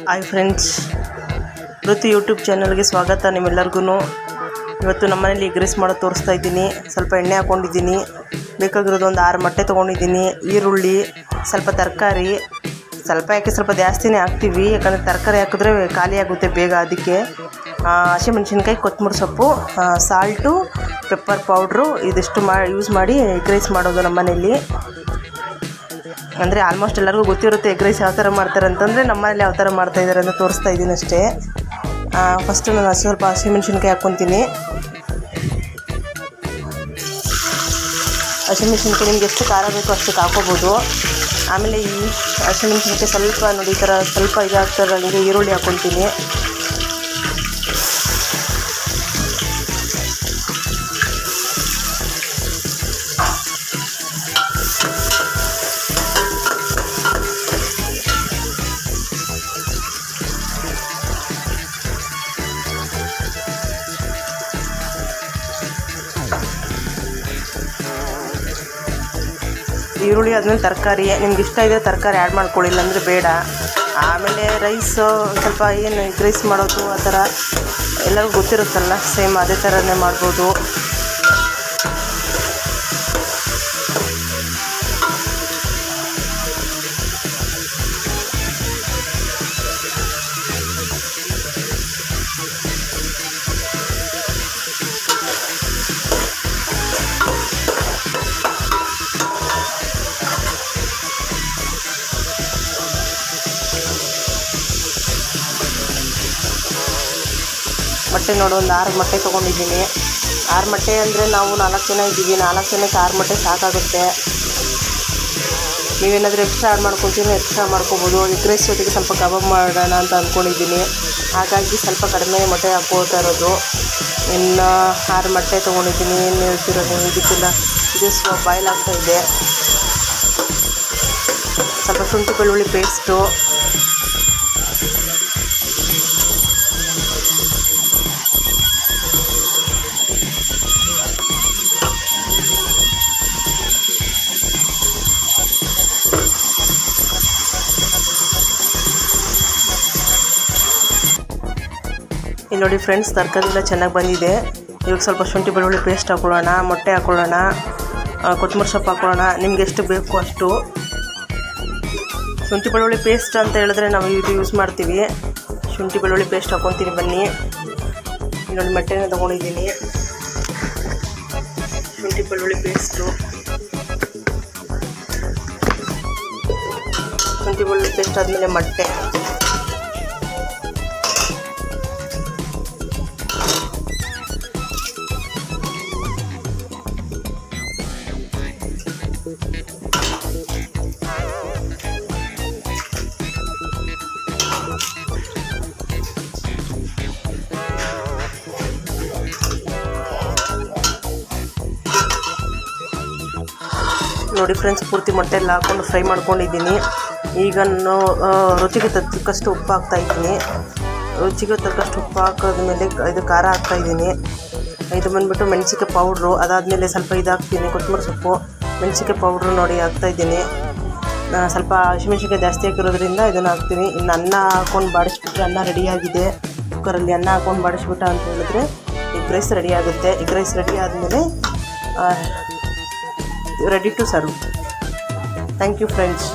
Hi friends, ಋತು YouTube ಚಾನಲ್ಗೆ ಸ್ವಾಗತ. ನಿಮ್ಮೆಲ್ಲರಿಗೂ ಇವತ್ತು ನಮ್ಮನೇಲಿ ಎಗ್ ರೈಸ್ ಮಾಡೋದು ತೋರಿಸ್ತಾ ಇದ್ದೀನಿ. ಸ್ವಲ್ಪ ಎಣ್ಣೆ ಹಾಕ್ಕೊಂಡಿದ್ದೀನಿ. ಬೇಕಾಗಿರೋದು ಒಂದು 6 ಮೊಟ್ಟೆ ತೊಗೊಂಡಿದ್ದೀನಿ. ಈರುಳ್ಳಿ, ಸ್ವಲ್ಪ ತರಕಾರಿ, ಸ್ವಲ್ಪ ಜಾಸ್ತಿನೇ ಹಾಕ್ತೀವಿ, ಯಾಕಂದರೆ ತರಕಾರಿ ಹಾಕಿದ್ರೆ ಖಾಲಿ ಆಗುತ್ತೆ ಬೇಗ. ಅದಕ್ಕೆ ಹಸಿಮೆಣ್ಸಿನ್ಕಾಯಿ, ಕೊತ್ತಂಬರಿ ಸೊಪ್ಪು, ಸಾಲ್ಟು, ಪೆಪ್ಪರ್ ಪೌಡ್ರು ಇದಿಷ್ಟು ಯೂಸ್ ಮಾಡಿ ಎಗ್ ರೈಸ್ ಮಾಡೋದು ನಮ್ಮನೇಲಿ. ಅಂದರೆ ಆಲ್ಮೋಸ್ಟ್ ಎಲ್ಲರಿಗೂ ಗೊತ್ತಿರುತ್ತೆ ಎಗ್ ರೈಸ್ ಯಾವ ಥರ ಮಾಡ್ತಾರೆ ಅಂತಂದರೆ, ನಮ್ಮನೇಲಿ ಯಾವ ಥರ ಮಾಡ್ತಾಯಿದ್ದಾರೆ ಅಂತ ತೋರಿಸ್ತಾ ಇದ್ದೀನಿ ಅಷ್ಟೇ. ಫಸ್ಟು ನಾನು ಸ್ವಲ್ಪ ಹಸಿಮೆಣ್ಸಿನ್ಕಾಯಿ ಹಾಕ್ಕೊತೀನಿ. ಹಸಿಮೆಣ್ಸಿನ್ಕಾಯಿ ನಿಮ್ಗೆ ಎಷ್ಟು ಖಾರ ಬೇಕೋ ಅಷ್ಟಕ್ಕೆ ಹಾಕ್ಕೋಬೋದು. ಆಮೇಲೆ ಈ ಹಸಿಮೆಣ್ಸಿನ್ಕಾಯಿ ಸ್ವಲ್ಪ ನೋಡಿ ಈ ಥರ ಸ್ವಲ್ಪ ಇದಾಗ್ತಾರೆ, ನನಗೆ ಈರುಳ್ಳಿ ಹಾಕ್ಕೊತೀನಿ. ಈರುಳ್ಳಿ ಆದಮೇಲೆ ತರಕಾರಿ, ನಿಮ್ಗೆ ಇಷ್ಟ ಇದೆ ತರಕಾರಿ ಆ್ಯಡ್ ಮಾಡ್ಕೊಳ್ಳಿ, ಇಲ್ಲಾಂದರೆ ಬೇಡ. ಆಮೇಲೆ ರೈಸು ಸ್ವಲ್ಪ ಏನು ಎಗ್ ರೈಸ್ ಮಾಡೋದು ಆ ಥರ ಎಲ್ಲರಿಗೂ ಗೊತ್ತಿರುತ್ತಲ್ಲ, ಸೇಮ್ ಅದೇ ಥರನೇ ಮಾಡ್ಬೋದು. ಮೊಟ್ಟೆ ನೋಡು, ಒಂದು 6 ಮೊಟ್ಟೆ ತೊಗೊಂಡಿದ್ದೀನಿ. 6 ಮೊಟ್ಟೆ ಅಂದರೆ ನಾವು 4 ಜನ ಇದ್ದೀವಿ. 4 ಜನಕ್ಕೆ 6 ಮೊಟ್ಟೆ ಸಾಕಾಗುತ್ತೆ. ನೀವೇನಾದರೂ ಎಕ್ಸ್ಟ್ರಾ ಆ್ಯಡ್ ಮಾಡ್ಕೊತೀನೋ ಎಕ್ಸ್ಟ್ರಾ ಮಾಡ್ಕೊಬೋದು. ಎಗ್ ರೈಸ್ ಜೊತೆಗೆ ಸ್ವಲ್ಪ ಕಬಾಬ್ ಮಾಡೋಣ ಅಂತ ಅಂದ್ಕೊಂಡಿದ್ದೀನಿ. ಹಾಗಾಗಿ ಸ್ವಲ್ಪ ಕಡಿಮೆ ಮೊಟ್ಟೆ ಹಾಕ್ಕೋತಾ ಇರೋದು. ಇನ್ನು 6 ಮೊಟ್ಟೆ ತೊಗೊಂಡಿದ್ದೀನಿ. ಏನು ಹೇಳ್ತಿರೋದು ಇದಕ್ಕೆಲ್ಲ, ಇದು ಬಾಯ್ಲ್ ಆಗ್ತಾಯಿದೆ. ಸ್ವಲ್ಪ ಶುಂಠಿ ಬೆಳ್ಳುಳ್ಳಿ ಪೇಸ್ಟು, ಇಲ್ಲಿ ನೋಡಿ ಫ್ರೆಂಡ್ಸ್, ತರಕಾರಿ ಎಲ್ಲ ಚೆನ್ನಾಗಿ ಬಂದಿದೆ. ಇವಾಗ ಸ್ವಲ್ಪ ಶುಂಠಿ ಬೆಳ್ಳುಳ್ಳಿ ಪೇಸ್ಟ್ ಹಾಕ್ಕೊಳ್ಳೋಣ, ಮೊಟ್ಟೆ ಹಾಕ್ಕೊಳ್ಳೋಣ, ಕೊತ್ತಂಬರಿ ಸೊಪ್ಪು ಹಾಕ್ಕೊಳ್ಳೋಣ. ನಿಮ್ಗೆ ಎಷ್ಟು ಬೇಕು ಅಷ್ಟು. ಶುಂಠಿ ಬೆಳ್ಳುಳ್ಳಿ ಪೇಸ್ಟ್ ಅಂತ ಹೇಳಿದ್ರೆ ನಾವು ಇದು ಯೂಸ್ ಮಾಡ್ತೀವಿ. ಶುಂಠಿ ಬೆಳ್ಳುಳ್ಳಿ ಪೇಸ್ಟ್ ಹಾಕ್ಕೊತೀನಿ ಬನ್ನಿ. ಇಲ್ಲಿ ನೋಡಿ ಮೊಟ್ಟೆನ ತೊಗೊಂಡಿದ್ದೀನಿ. ಶುಂಠಿ ಬೆಳ್ಳುಳ್ಳಿ ಪೇಸ್ಟು, ಶುಂಠಿ ಬೆಳ್ಳುಳ್ಳಿ ಪೇಸ್ಟ್ ಆದಮೇಲೆ ಮೊಟ್ಟೆ, ನೋಡಿ ಫ್ರೆಂಡ್ಸ್, ಪೂರ್ತಿ ಮೊಟ್ಟೆ ಎಲ್ಲ ಹಾಕ್ಕೊಂಡು ಫ್ರೈ ಮಾಡ್ಕೊಂಡಿದ್ದೀನಿ. ಈಗ ನಾನು ರುಚಿಗೆ ತಕ್ಕಷ್ಟು ಉಪ್ಪು ಹಾಕ್ತಾಯಿದ್ದೀನಿ. ರುಚಿಗೆ ತಕ್ಕಷ್ಟು ಉಪ್ಪು ಹಾಕೋದ್ಮೇಲೆ ಇದು ಖಾರ ಹಾಕ್ತಾಯಿದ್ದೀನಿ. ಇದು ಬಂದುಬಿಟ್ಟು ಮೆಣಸಿನ್ಕಾಯಿ ಪೌಡ್ರು. ಅದಾದಮೇಲೆ ಸ್ವಲ್ಪ ಇದು ಹಾಕ್ತೀನಿ, ಕೊತ್ತಂಬರಿ ಸೊಪ್ಪು, ಮೆಣಸಿನ್ಕಾಯಿ ಪೌಡ್ರು ನೋಡಿ ಹಾಕ್ತಾಯಿದ್ದೀನಿ. ಸ್ವಲ್ಪ ಹಸಿಮೆಣ್ಸಿನ್ಕಾಯಿ ಜಾಸ್ತಿ ಹಾಕಿರೋದ್ರಿಂದ ಇದನ್ನು ಹಾಕ್ತೀನಿ. ಇನ್ನು ಅನ್ನ ಹಾಕ್ಕೊಂಡು ಬಾಡಿಸ್ಬಿಟ್ರೆ ಅನ್ನ ರೆಡಿಯಾಗಿದೆ. ಕುಕ್ಕರಲ್ಲಿ ಅನ್ನ ಹಾಕ್ಕೊಂಡು ಬಾಡಿಸ್ಬಿಟ್ಟ ಅಂತ ಹೇಳಿದ್ರೆ ಎಗ್ ರೈಸ್ ರೆಡಿ ಆಗುತ್ತೆ. ಎಗ್ ರೈಸ್ ರೆಡಿ ಆದಮೇಲೆ ready to serve. Thank you friends.